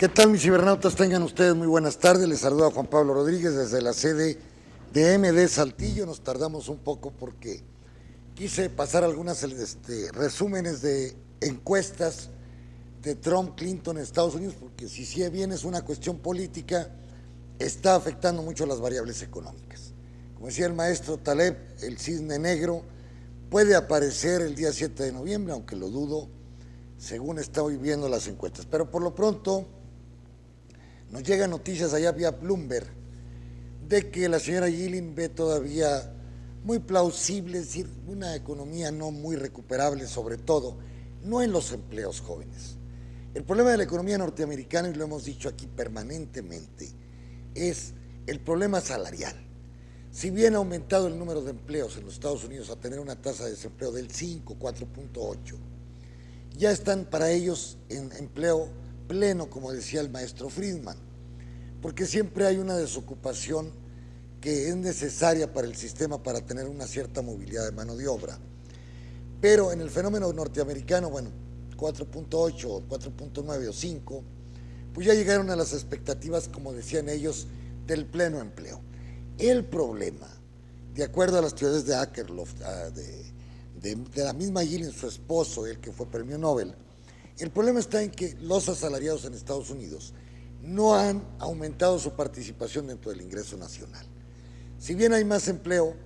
¿Qué tal, mis cibernautas? Tengan ustedes muy buenas tardes. Les saluda Juan Pablo Rodríguez desde la sede de MD Saltillo. Nos tardamos un poco porque quise pasar algunas resúmenes de encuestas de Trump-Clinton en Estados Unidos, porque si bien es una cuestión política, está afectando mucho las variables económicas. Como decía el maestro Taleb, el cisne negro puede aparecer el día 7 de noviembre, aunque lo dudo, según estoy viendo las encuestas. Pero por lo pronto nos llegan noticias allá vía Bloomberg de que la señora Yellen ve todavía muy plausible, es decir, una economía no muy recuperable, sobre todo no en los empleos jóvenes. El problema de la economía norteamericana, y lo hemos dicho aquí permanentemente, es el problema salarial. Si bien ha aumentado el número de empleos en los Estados Unidos a tener una tasa de desempleo del 5, 4.8, ya están para ellos en empleo pleno, como decía el maestro Friedman, porque siempre hay una desocupación que es necesaria para el sistema para tener una cierta movilidad de mano de obra. Pero en el fenómeno norteamericano, bueno, 4.8, 4.9 o 5, pues ya llegaron a las expectativas, como decían ellos, del pleno empleo. El problema, de acuerdo a las teorías de Akerlof, de la misma Yellen, su esposo, el que fue premio Nobel, el problema está en que los asalariados en Estados Unidos no han aumentado su participación dentro del ingreso nacional. Si bien hay más empleo,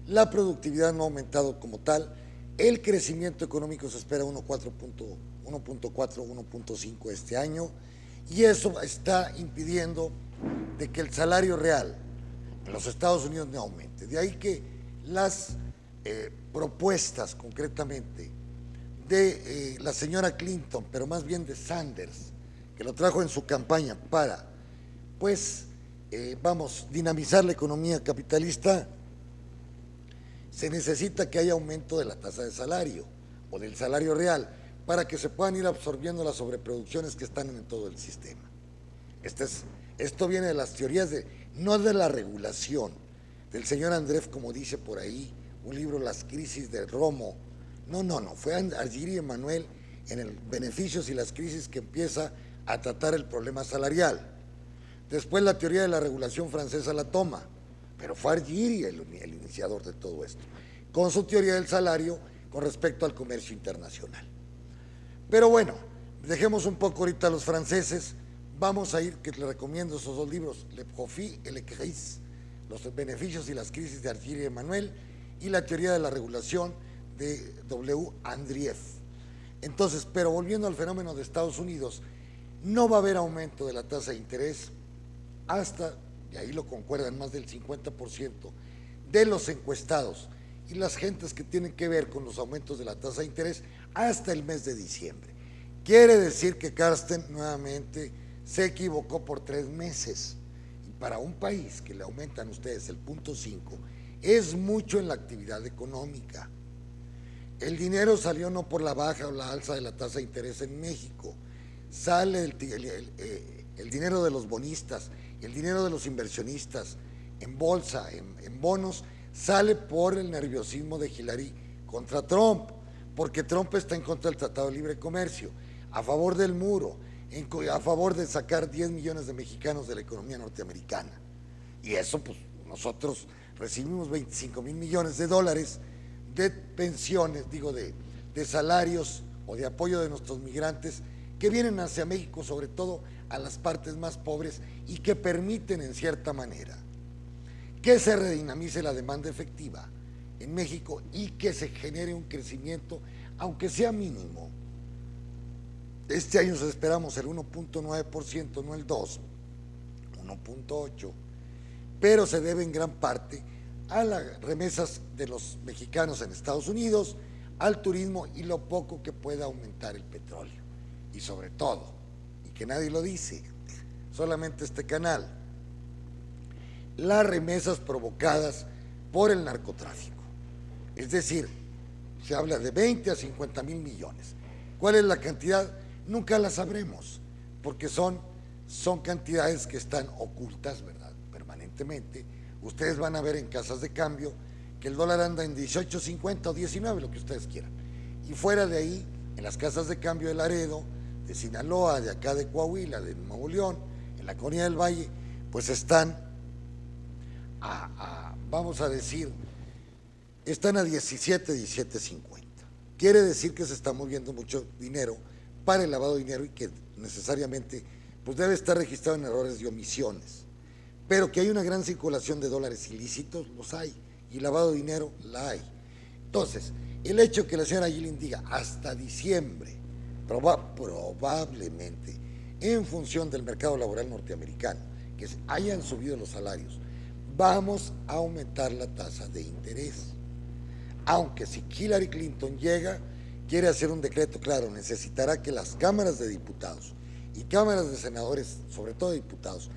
la productividad no ha aumentado como tal. El crecimiento económico se espera 1.4, 1.5 este año, y eso está impidiendo de que el salario real en los Estados Unidos no aumente. De ahí que las propuestas concretamente de la señora Clinton, pero más bien de Sanders, que lo trajo en su campaña para, pues, dinamizar la economía capitalista, se necesita que haya aumento de la tasa de salario o del salario real para que se puedan ir absorbiendo las sobreproducciones que están en todo el sistema. Esto viene de las teorías no de la regulación, del señor Andreev, como dice por ahí, un libro, Las crisis del Romo. No, fue Argiri Emanuel en el Beneficios y las crisis que empieza a tratar el problema salarial. Después la teoría de la regulación francesa la toma, pero fue Argiri el iniciador de todo esto, con su teoría del salario con respecto al comercio internacional. Pero bueno, dejemos un poco ahorita a los franceses, vamos a ir, que les recomiendo esos dos libros, Le Profit et le Crise, Los Beneficios y las crisis de Argiri Emanuel, y la teoría de la regulación de W. Andreev. Entonces, pero volviendo al fenómeno de Estados Unidos, no va a haber aumento de la tasa de interés hasta, y ahí lo concuerdan más del 50% de los encuestados y las gentes que tienen que ver con los aumentos de la tasa de interés, hasta el mes de diciembre. Quiere decir que Carsten nuevamente se equivocó por 3 meses. Y para un país que le aumentan ustedes el 0.5, es mucho en la actividad económica. El dinero salió no por la baja o la alza de la tasa de interés en México, sale el dinero de los bonistas, el dinero de los inversionistas en bolsa, en bonos, sale por el nerviosismo de Hillary contra Trump, porque Trump está en contra del Tratado de Libre Comercio, a favor del muro, a favor de sacar 10 millones de mexicanos de la economía norteamericana. Y eso, pues, nosotros recibimos 25 mil millones de dólares de pensiones, de salarios o de apoyo de nuestros migrantes que vienen hacia México, sobre todo a las partes más pobres, y que permiten en cierta manera que se redinamice la demanda efectiva en México y que se genere un crecimiento, aunque sea mínimo. Este año esperamos el 1.9%, no el 2%, 1.8%, pero se debe en gran parte a las remesas de los mexicanos en Estados Unidos, al turismo y lo poco que pueda aumentar el petróleo. Y sobre todo, y que nadie lo dice, solamente este canal, las remesas provocadas por el narcotráfico. Es decir, se habla de 20 a 50 mil millones. ¿Cuál es la cantidad? Nunca la sabremos, porque son cantidades que están ocultas, ¿verdad?, permanentemente. Ustedes van a ver en casas de cambio que el dólar anda en 18.50 o 19, lo que ustedes quieran. Y fuera de ahí, en las casas de cambio de Laredo, de Sinaloa, de acá de Coahuila, de Nuevo León, en la Colonia del Valle, pues están vamos a decir, están a 17.50. Quiere decir que se está moviendo mucho dinero para el lavado de dinero y que necesariamente pues debe estar registrado en errores de omisiones. Pero que hay una gran circulación de dólares ilícitos, los hay, y lavado de dinero, la hay. Entonces, el hecho que la señora Yellen diga hasta diciembre, probablemente, en función del mercado laboral norteamericano, que hayan subido los salarios, vamos a aumentar la tasa de interés. Aunque si Hillary Clinton llega, quiere hacer un decreto claro, necesitará que las cámaras de diputados y cámaras de senadores, sobre todo diputados,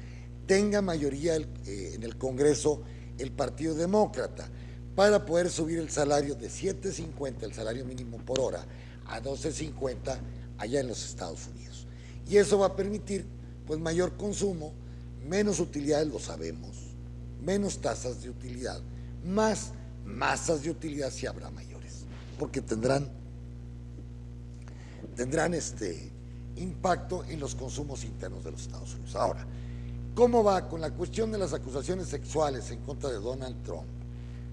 tenga mayoría en el Congreso el Partido Demócrata para poder subir el salario de $7.50, el salario mínimo por hora, a $12.50 allá en los Estados Unidos. Y eso va a permitir pues mayor consumo, menos utilidades, lo sabemos, menos tasas de utilidad, más masas de utilidad si habrá mayores, porque tendrán impacto en los consumos internos de los Estados Unidos. Ahora, ¿cómo va con la cuestión de las acusaciones sexuales en contra de Donald Trump?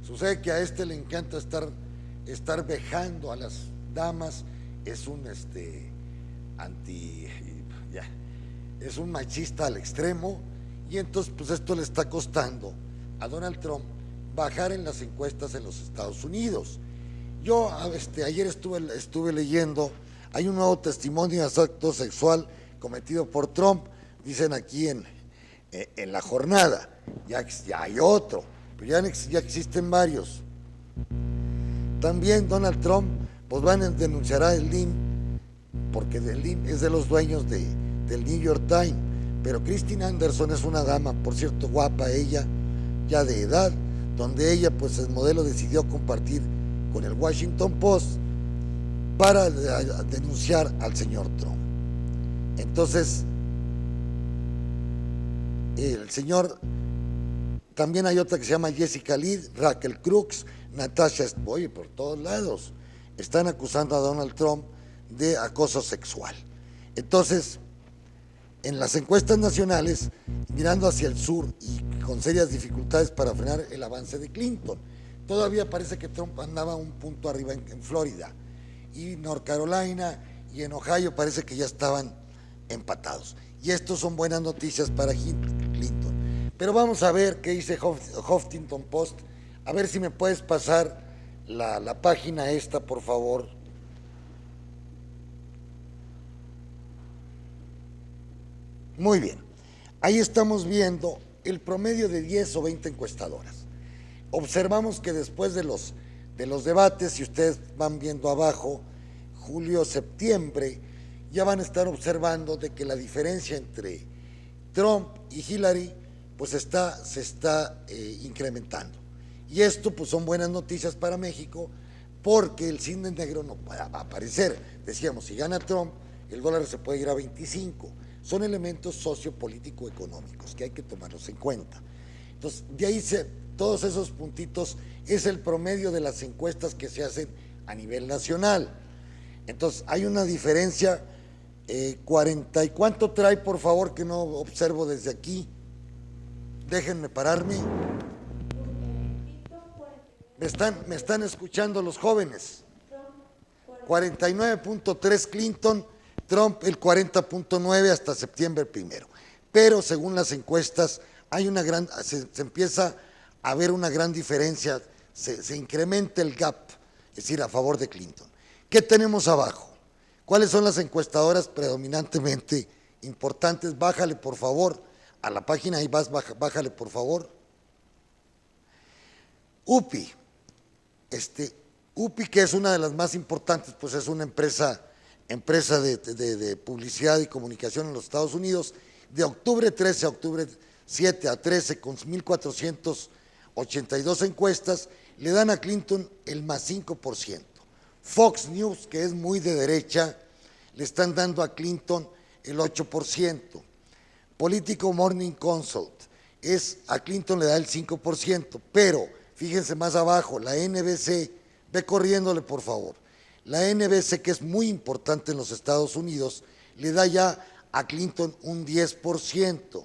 Sucede que a le encanta estar vejando a las damas, es un es un machista al extremo, y entonces pues esto le está costando a Donald Trump bajar en las encuestas en los Estados Unidos. Yo ayer estuve leyendo, hay un nuevo testimonio de asalto sexual cometido por Trump, dicen aquí en la jornada, ya hay otro, pero ya existen varios. También Donald Trump pues denunciará el LIM, porque el LIM es de los dueños del New York Times, pero Christine Anderson es una dama, por cierto, guapa ella, ya de edad, donde ella, pues el modelo decidió compartir con el Washington Post para denunciar al señor Trump. Entonces, el señor, también hay otra que se llama Jessica Lead, Raquel Crooks, Natasha, oye, por todos lados, están acusando a Donald Trump de acoso sexual. Entonces, en las encuestas nacionales, mirando hacia el sur y con serias dificultades para frenar el avance de Clinton, todavía parece que Trump andaba un punto arriba en Florida, y North Carolina y en Ohio parece que ya estaban empatados. Y estos son buenas noticias para Clinton. Pero vamos a ver qué dice Huffington Post. A ver si me puedes pasar la página esta, por favor. Muy bien, ahí estamos viendo el promedio de 10 o 20 encuestadoras. Observamos que después de los debates, si ustedes van viendo abajo, julio, septiembre, ya van a estar observando de que la diferencia entre Trump y Hillary pues se está incrementando. Y esto pues son buenas noticias para México, porque el cisne negro no va a aparecer. Decíamos, si gana Trump, el dólar se puede ir a 25. Son elementos sociopolítico-económicos que hay que tomarlos en cuenta. Entonces, de ahí todos esos puntitos es el promedio de las encuestas que se hacen a nivel nacional. Entonces, hay una diferencia, 40, ¿y cuánto trae, por favor, que no observo desde aquí? Déjenme pararme. Me están escuchando los jóvenes. 49.3 Clinton, Trump el 40.9 hasta septiembre 1. Pero según las encuestas hay se empieza a ver una gran diferencia, se incrementa el gap, es decir, a favor de Clinton. ¿Qué tenemos abajo? ¿Cuáles son las encuestadoras predominantemente importantes? Bájale por favor a la página, ahí bájale por favor. UPI, UPI, que es una de las más importantes, pues es una empresa de publicidad y comunicación en los Estados Unidos, de octubre 13 a octubre 7 a 13, con 1.482 encuestas, le dan a Clinton el más 5%. Fox News, que es muy de derecha, le están dando a Clinton el 8%. Politico Morning Consult, a Clinton le da el 5%, pero fíjense más abajo, la NBC, ve corriéndole por favor, la NBC, que es muy importante en los Estados Unidos, le da ya a Clinton un 10%.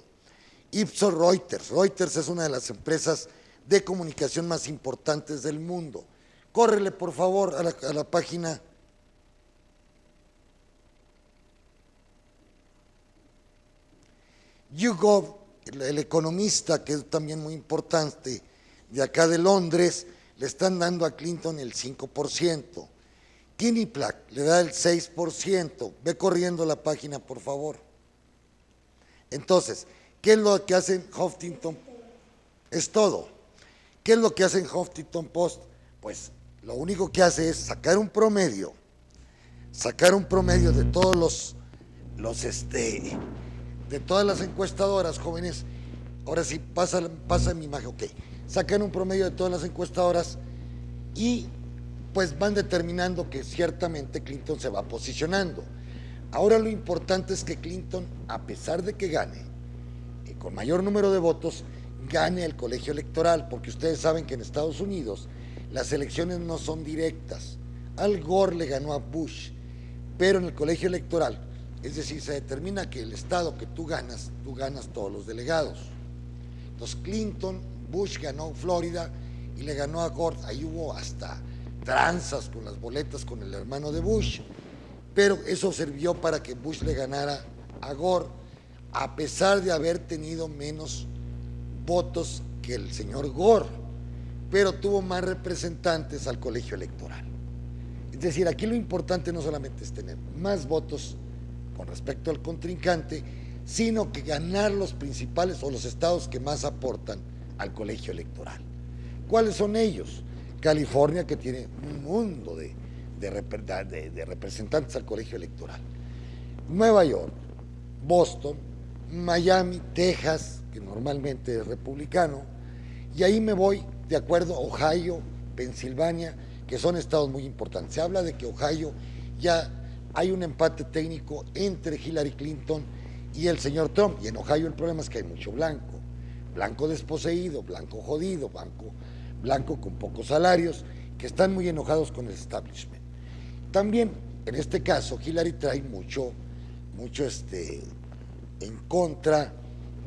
Ipsos Reuters. Reuters es una de las empresas de comunicación más importantes del mundo. Córrele, por favor, a la página. YouGov, el economista, que es también muy importante, de acá de Londres, le están dando a Clinton el 5%. Quinnipiac le da el 6%. Ve corriendo la página, por favor. Entonces, ¿qué es lo que hacen Huffington? Es todo. ¿Qué es lo que hacen Huffington Post? Pues lo único que hace es sacar un promedio de todos de todas las encuestadoras, jóvenes. Ahora sí, pasa mi imagen, ok. Sacan un promedio de todas las encuestadoras y pues van determinando que ciertamente Clinton se va posicionando. Ahora lo importante es que Clinton, a pesar de que gane, con mayor número de votos, gane el colegio electoral, porque ustedes saben que en Estados Unidos las elecciones no son directas. Al Gore le ganó a Bush, pero en el colegio electoral, es decir, se determina que el estado que tú ganas todos los delegados. Entonces Clinton, Bush ganó Florida y le ganó a Gore. Ahí hubo hasta tranzas con las boletas con el hermano de Bush, pero eso sirvió para que Bush le ganara a Gore, a pesar de haber tenido menos votos que el señor Gore, pero tuvo más representantes al colegio electoral. Es decir, aquí lo importante no solamente es tener más votos con respecto al contrincante, sino que ganar los principales o los estados que más aportan al colegio electoral. ¿Cuáles son ellos? California, que tiene un mundo de representantes al colegio electoral. Nueva York, Boston, Miami, Texas, que normalmente es republicano, y ahí me voy de acuerdo a Ohio, Pensilvania, que son estados muy importantes. Se habla de que Ohio ya hay un empate técnico entre Hillary Clinton y el señor Trump, y en Ohio el problema es que hay mucho blanco desposeído, blanco jodido, blanco con pocos salarios, que están muy enojados con el establishment. También, en este caso, Hillary trae mucho en contra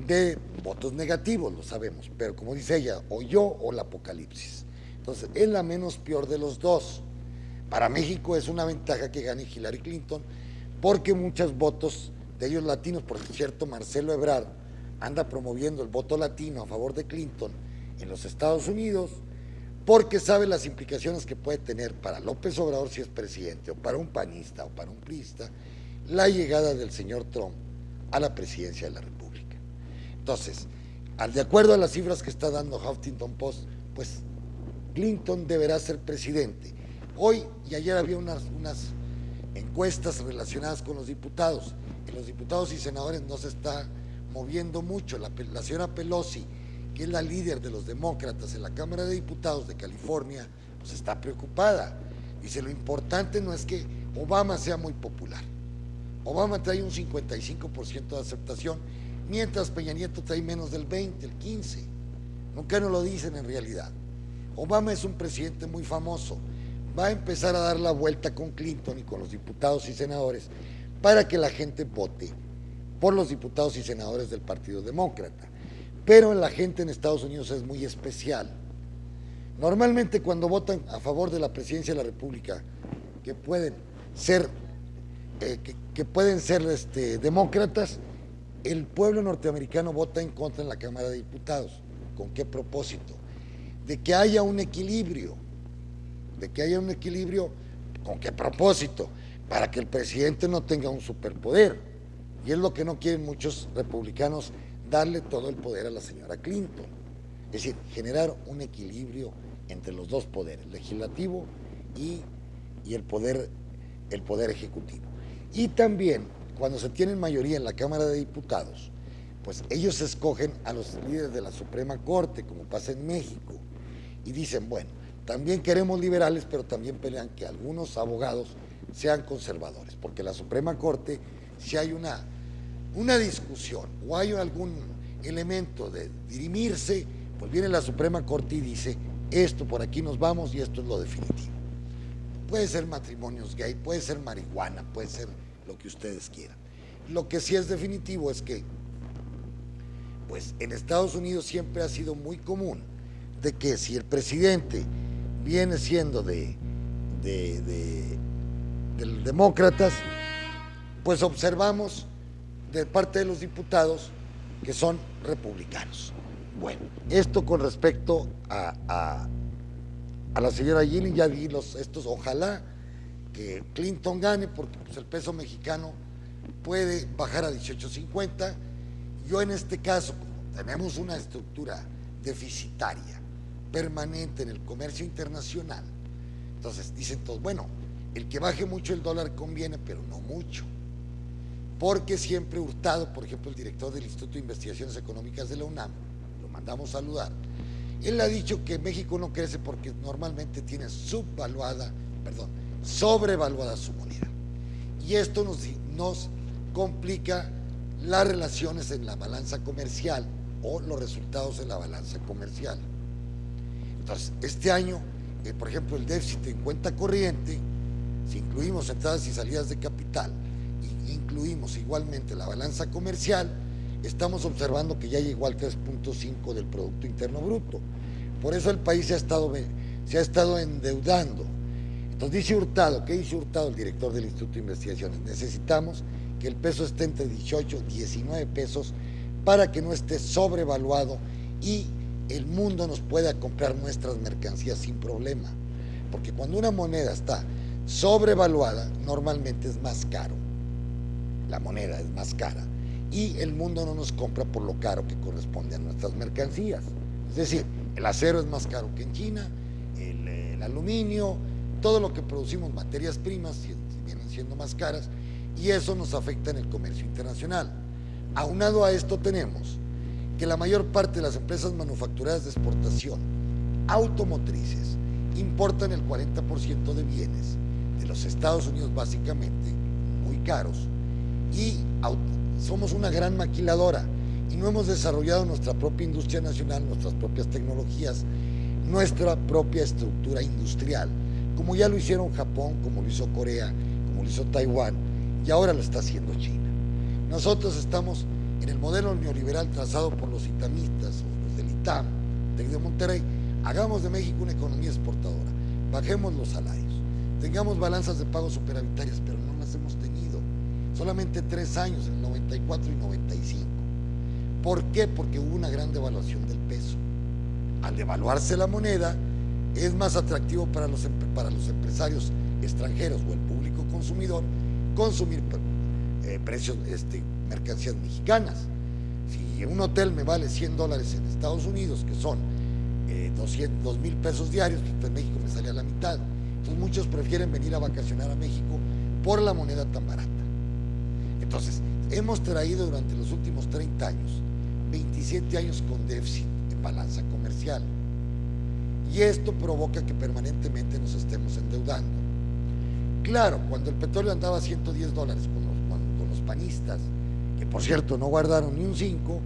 de votos negativos, lo sabemos, pero como dice ella, o yo o el apocalipsis. Entonces, es la menos peor de los dos. Para México es una ventaja que gane Hillary Clinton, porque muchos votos de ellos latinos, por cierto, Marcelo Ebrard anda promoviendo el voto latino a favor de Clinton en los Estados Unidos, porque sabe las implicaciones que puede tener para López Obrador si es presidente, o para un panista o para un priista, la llegada del señor Trump a la presidencia de la República. Entonces, de acuerdo a las cifras que está dando Huffington Post, pues Clinton deberá ser presidente. Hoy y ayer había unas encuestas relacionadas con los diputados. En los diputados y senadores no se está moviendo mucho. La señora Pelosi, que es la líder de los demócratas en la Cámara de Diputados de California, pues está preocupada. Dice, lo importante no es que Obama sea muy popular. Obama trae un 55% de aceptación, mientras Peña Nieto trae menos del 20, el 15. Nunca nos lo dicen en realidad. Obama es un presidente muy famoso. Va a empezar a dar la vuelta con Clinton y con los diputados y senadores para que la gente vote por los diputados y senadores del Partido Demócrata. Pero la gente en Estados Unidos es muy especial. Normalmente cuando votan a favor de la presidencia de la República, que pueden ser demócratas, el pueblo norteamericano vota en contra en la Cámara de Diputados. ¿Con qué propósito? De que haya un equilibrio. ¿Con qué propósito? Para que el presidente no tenga un superpoder. Y es lo que no quieren muchos republicanos, darle todo el poder a la señora Clinton. Es decir, generar un equilibrio entre los dos poderes, legislativo y el poder ejecutivo. Y también, cuando se tienen mayoría en la Cámara de Diputados, pues ellos escogen a los líderes de la Suprema Corte, como pasa en México, y dicen, bueno, también queremos liberales, pero también pelean que algunos abogados sean conservadores, porque la Suprema Corte, si hay una discusión o hay algún elemento de dirimirse, pues viene la Suprema Corte y dice, esto por aquí nos vamos y esto es lo definitivo. Puede ser matrimonios gay, puede ser marihuana, puede ser lo que ustedes quieran. Lo que sí es definitivo es que, pues en Estados Unidos siempre ha sido muy común de que si el presidente viene siendo de demócratas, pues observamos de parte de los diputados que son republicanos. Bueno, esto con respecto a la señora Gili, ya vi estos, ojalá que Clinton gane, porque pues, el peso mexicano puede bajar a 18.50. Yo en este caso, como tenemos una estructura deficitaria permanente en el comercio internacional, entonces dicen todos, bueno, el que baje mucho el dólar conviene, pero no mucho, porque siempre Hurtado, por ejemplo, el director del Instituto de Investigaciones Económicas de la UNAM, lo mandamos saludar, él ha dicho que México no crece porque normalmente tiene sobrevaluada su moneda, y esto nos complica las relaciones en la balanza comercial o los resultados en la balanza comercial. Entonces, este año, por ejemplo, el déficit en cuenta corriente, si incluimos entradas y salidas de capital, e incluimos igualmente la balanza comercial, estamos observando que ya llegó al 3.5 del Producto Interno Bruto. Por eso el país se ha estado endeudando. Entonces dice Hurtado, ¿qué dice Hurtado, el director del Instituto de Investigaciones? Necesitamos que el peso esté entre 18 y 19 pesos para que no esté sobrevaluado y el mundo nos pueda comprar nuestras mercancías sin problema. Porque cuando una moneda está sobrevaluada, normalmente es más caro. La moneda es más cara y el mundo no nos compra por lo caro que corresponde a nuestras mercancías. Es decir, el acero es más caro que en China, el aluminio, todo lo que producimos, materias primas, vienen siendo más caras, y eso nos afecta en el comercio internacional. Aunado a esto tenemos que la mayor parte de las empresas manufactureras de exportación automotrices importan el 40% de bienes de los Estados Unidos, básicamente muy caros, y somos una gran maquiladora y no hemos desarrollado nuestra propia industria nacional, nuestras propias tecnologías, nuestra propia estructura industrial, como ya lo hicieron Japón, como lo hizo Corea, como lo hizo Taiwán, y ahora lo está haciendo China. Nosotros estamos en el modelo neoliberal trazado por los itamistas o los del ITAM, TEC de Monterrey. Hagamos de México una economía exportadora, bajemos los salarios, tengamos balanzas de pagos superavitarias, pero no las hemos tenido. Solamente 3 años, en el 94 y 95. ¿Por qué? Porque hubo una gran devaluación del peso. Al devaluarse la moneda, es más atractivo para los empresarios extranjeros o el público consumidor consumir mercancías mexicanas. Si un hotel me vale $100 en Estados Unidos, que son 2,000 pesos diarios, pues en México me sale a la mitad. Entonces muchos prefieren venir a vacacionar a México por la moneda tan barata. Entonces, hemos traído durante los últimos 30 años, 27 años con déficit en balanza comercial. Y esto provoca que permanentemente nos estemos endeudando. Claro, cuando el petróleo andaba a $110 con los panistas, que por cierto no guardaron ni un 5,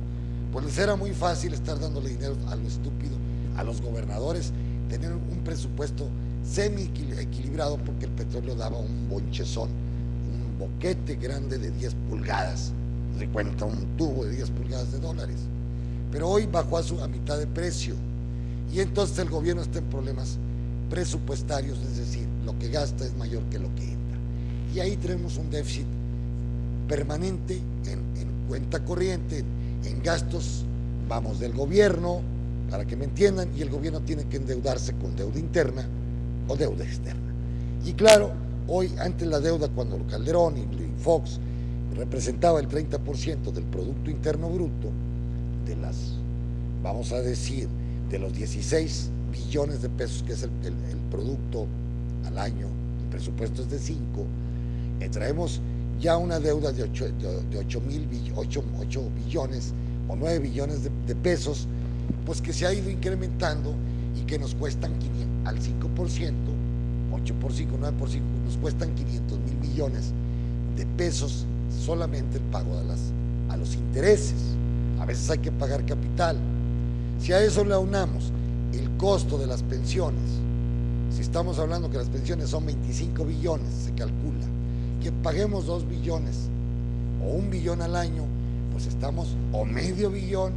pues les era muy fácil estar dándole dinero a lo estúpido, a los gobernadores, tener un presupuesto semi-equilibrado porque el petróleo daba un bonchezón, un boquete grande de 10 pulgadas, de cuenta un tubo de 10 pulgadas de dólares. Pero hoy bajó a mitad de precio. Y entonces el gobierno está en problemas presupuestarios, es decir, lo que gasta es mayor que lo que entra. Y ahí tenemos un déficit permanente en cuenta corriente, en gastos, vamos, del gobierno, para que me entiendan, y el gobierno tiene que endeudarse con deuda interna o deuda externa. Y claro, hoy antes la deuda, cuando Calderón y Fox representaba el 30% del Producto Interno Bruto, de las, vamos a decir, de los 16 billones de pesos que es el producto al año, el presupuesto es de 5, traemos ya una deuda de 8 billones o 9 billones de pesos, pues que se ha ido incrementando y que nos cuestan al 5%, 8 por 5, 9 por 5, nos cuestan 500,000 millones de pesos solamente el pago a los intereses. A veces hay que pagar capital. Si a eso le aunamos el costo de las pensiones, si estamos hablando que las pensiones son 25 billones, se calcula, que paguemos 2 billones o 1 billón al año, pues estamos, o medio billón,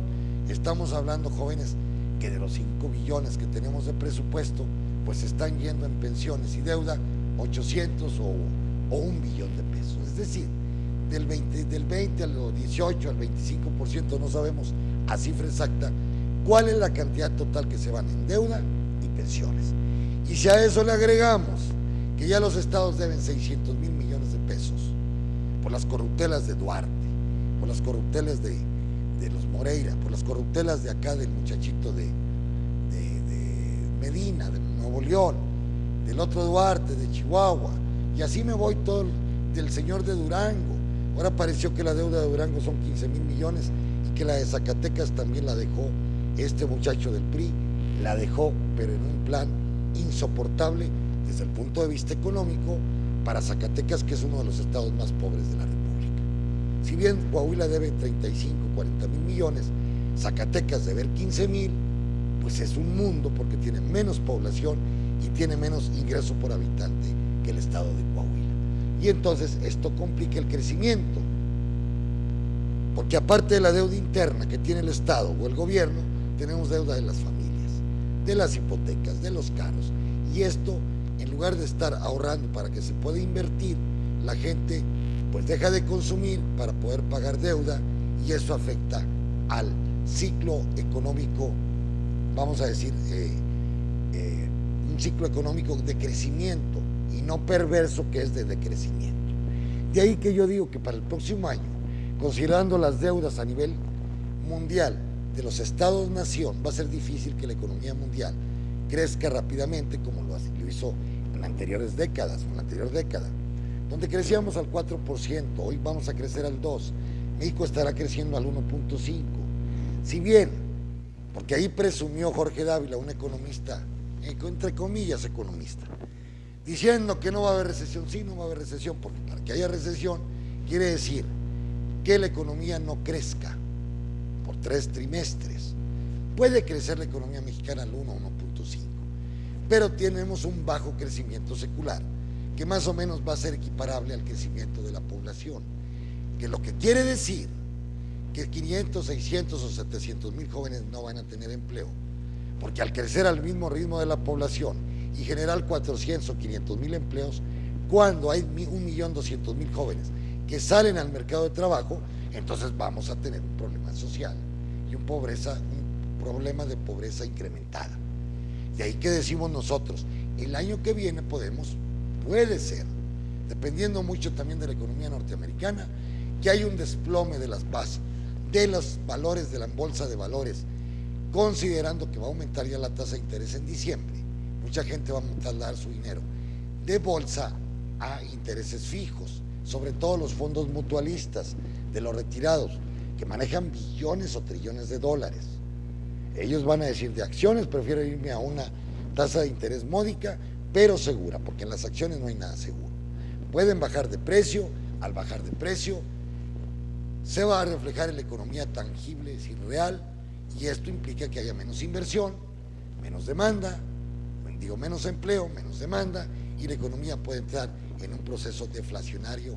estamos hablando, jóvenes, que de los 5 billones que tenemos de presupuesto, pues están yendo en pensiones y deuda 800 o 1 billón de pesos. Es decir, del 20 al 18 al 25%, no sabemos a cifra exacta cuál es la cantidad total que se van en deuda y pensiones. Y si a eso le agregamos que ya los estados deben 600,000 millones de pesos por las corruptelas de Duarte, por las corruptelas de los Moreira, por las corruptelas de acá del muchachito de Medina, de Nuevo León, del otro Duarte, de Chihuahua, y así me voy todo del señor de Durango. Ahora pareció que la deuda de Durango son 15,000 millones y que la de Zacatecas también la dejó este muchacho del PRI, la dejó, pero en un plan insoportable desde el punto de vista económico para Zacatecas, que es uno de los estados más pobres de la República. Si bien Coahuila debe 35, 40,000 millones, Zacatecas debe 15,000, pues es un mundo porque tiene menos población y tiene menos ingreso por habitante que el estado de Coahuila. Y entonces esto complica el crecimiento, porque aparte de la deuda interna que tiene el estado o el gobierno, tenemos deuda de las familias, de las hipotecas, de los carros, y esto, en lugar de estar ahorrando para que se pueda invertir, la gente pues deja de consumir para poder pagar deuda, y eso afecta al ciclo económico, vamos a decir, un ciclo económico de crecimiento y no perverso, que es de decrecimiento. De ahí que yo digo que para el próximo año, considerando las deudas a nivel mundial de los estados-nación, va a ser difícil que la economía mundial crezca rápidamente como lo hizo en anteriores décadas, en la anterior década, donde crecíamos al 4%, hoy vamos a crecer al 2%, México estará creciendo al 1.5%. Si bien, porque ahí presumió Jorge Dávila, un economista, entre comillas economista, diciendo que no va a haber recesión. Sí, no va a haber recesión, porque para que haya recesión quiere decir que la economía no crezca por 3 trimestres. Puede crecer la economía mexicana al 1, 1.5, pero tenemos un bajo crecimiento secular, que más o menos va a ser equiparable al crecimiento de la población, que lo que quiere decir que 500, 600 o 700,000 jóvenes no van a tener empleo, porque al crecer al mismo ritmo de la población y generar 400 o 500,000 empleos, cuando hay 1.200.000 jóvenes que salen al mercado de trabajo, entonces vamos a tener un problema social y un problema de pobreza incrementada. De ahí que decimos nosotros, el año que viene puede ser, dependiendo mucho también de la economía norteamericana, que hay un desplome de las bases, de los valores de la bolsa de valores, considerando que va a aumentar ya la tasa de interés en diciembre. Mucha gente va a trasladar su dinero de bolsa a intereses fijos, sobre todo los fondos mutualistas de los retirados, que manejan billones o trillones de dólares. Ellos van a decir, de acciones prefiero irme a una tasa de interés módica, pero segura, porque en las acciones no hay nada seguro. Pueden bajar de precio, al bajar de precio se va a reflejar en la economía tangible, es decir, real, y esto implica que haya menos inversión, menos demanda, menos empleo, menos demanda, y la economía puede entrar en un proceso deflacionario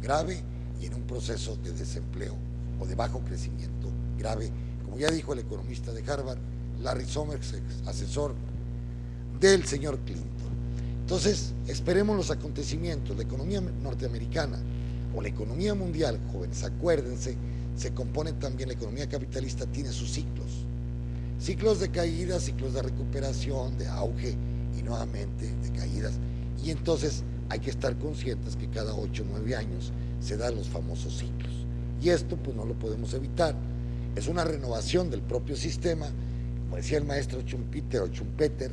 grave y en un proceso de desempleo o de bajo crecimiento grave, como ya dijo el economista de Harvard, Larry Summers, asesor del señor Clinton. Entonces, esperemos los acontecimientos. La economía norteamericana o la economía mundial, jóvenes, acuérdense, se compone también, la economía capitalista tiene sus ciclos de caída, ciclos de recuperación, de auge y nuevamente de caídas, y entonces hay que estar conscientes que cada 8 o 9 años se dan los famosos ciclos, y esto pues no lo podemos evitar, es una renovación del propio sistema, como decía el maestro Schumpeter,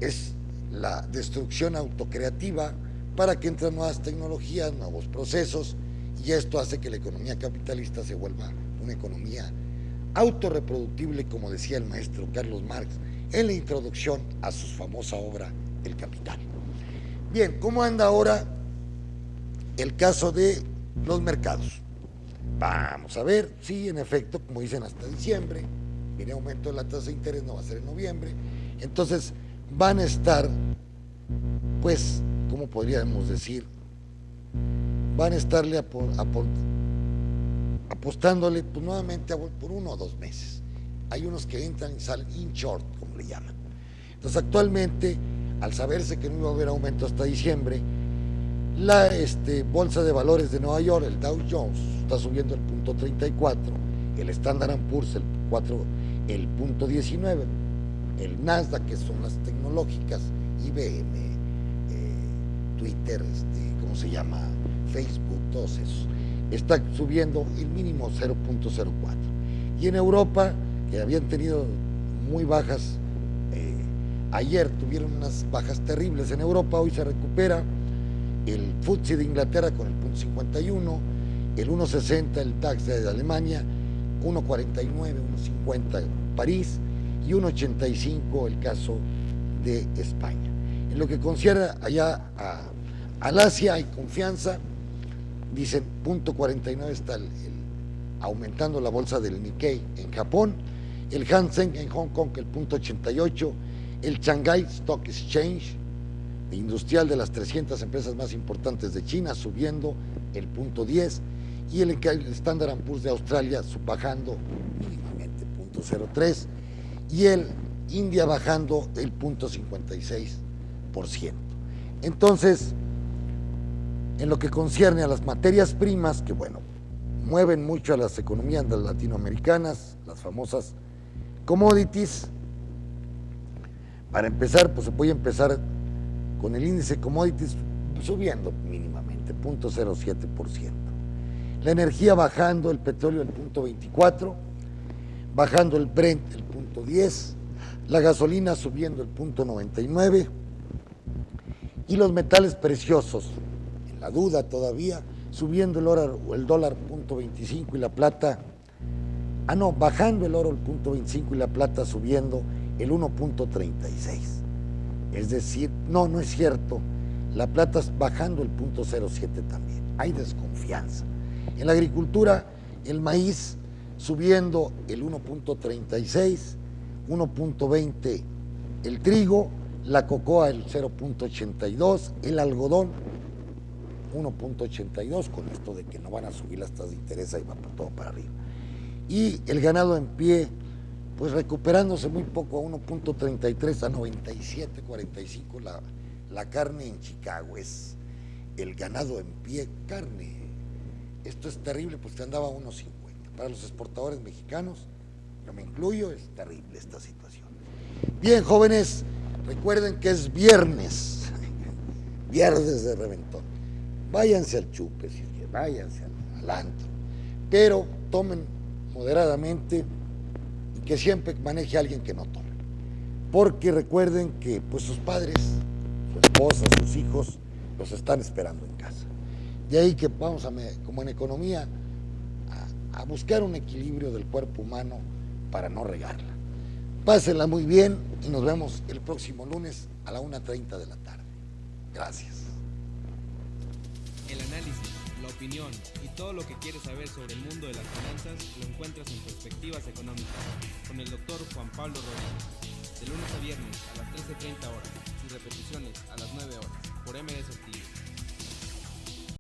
es la destrucción autocreativa para que entren nuevas tecnologías, nuevos procesos, y esto hace que la economía capitalista se vuelva una economía autorreproductible, como decía el maestro Carlos Marx en la introducción a su famosa obra El Capital. Bien, ¿cómo anda ahora el caso de los mercados? Vamos a ver, sí, en efecto, como dicen, hasta diciembre, viene aumento de la tasa de interés, no va a ser en noviembre, entonces van a estar, pues, ¿cómo podríamos decir? van a estarle apostándole pues, nuevamente por 1 o 2 meses. Hay unos que entran y salen in short, como le llaman. Entonces actualmente, al saberse que no iba a haber aumento hasta diciembre, la bolsa de valores de Nueva York, el Dow Jones, está subiendo el 0.34, el Standard & Poor's el 0.19, el Nasdaq, que son las tecnológicas, IBM, Twitter, ¿cómo se llama? Facebook, todos esos, está subiendo el mínimo 0.04. Y en Europa, que habían tenido muy bajas, ayer tuvieron unas bajas terribles en Europa, hoy se recupera el FTSE de Inglaterra con el 0.51, el 1.60 el DAX de Alemania, 1.49, 1.50 París y 1.85 el caso de España. En lo que concierne allá al Asia hay confianza, dicen 0.49 está aumentando la bolsa del Nikkei en Japón, el Hang en Hong Kong el 0.88, el Shanghai Stock Exchange industrial de las 300 empresas más importantes de China subiendo el 0.10 y el Standard & Poor's de Australia bajando mínimamente 0.03 y el India bajando el 0.56%. Entonces, en lo que concierne a las materias primas, que bueno, mueven mucho a las economías latinoamericanas, las famosas commodities, para empezar, pues se puede empezar con el índice commodities subiendo mínimamente 0.07%. La energía bajando, el petróleo el 0.24%, bajando el Brent el 0.10%, la gasolina subiendo el 0.99% y los metales preciosos, en la duda todavía, subiendo el dólar 0.25 y la plata, bajando el oro el 0.25 y la plata subiendo el 1.36. Es decir, no es cierto, la plata bajando el 0.07 también, hay desconfianza. En la agricultura, el maíz subiendo el 1.36, 1.20 el trigo, la cocoa el 0.82, el algodón 1.82, con esto de que no van a subir las tasas de interés, ahí va todo para arriba. Y el ganado en pie, pues recuperándose muy poco a 1.33 a 97.45 la carne en Chicago, es el ganado en pie, carne. Esto es terrible, pues te andaba a 1.50. Para los exportadores mexicanos, yo me incluyo, es terrible esta situación. Bien, jóvenes, recuerden que es viernes, viernes de reventón. Váyanse al chupe, si quieren, váyanse al antro, pero tomen moderadamente y que siempre maneje a alguien que no tome. Porque recuerden que pues sus padres, su esposa, sus hijos, los están esperando en casa. De ahí que vamos como en economía, a buscar un equilibrio del cuerpo humano para no regarla. Pásenla muy bien y nos vemos el próximo lunes a la 1:30 de la tarde. Gracias. El análisis, la opinión y todo lo que quieres saber sobre el mundo de las finanzas lo encuentras en Perspectivas Económicas con el Dr. Juan Pablo Rodríguez. De lunes a viernes a las 13:30 horas y repeticiones a las 9 horas por MS Activo.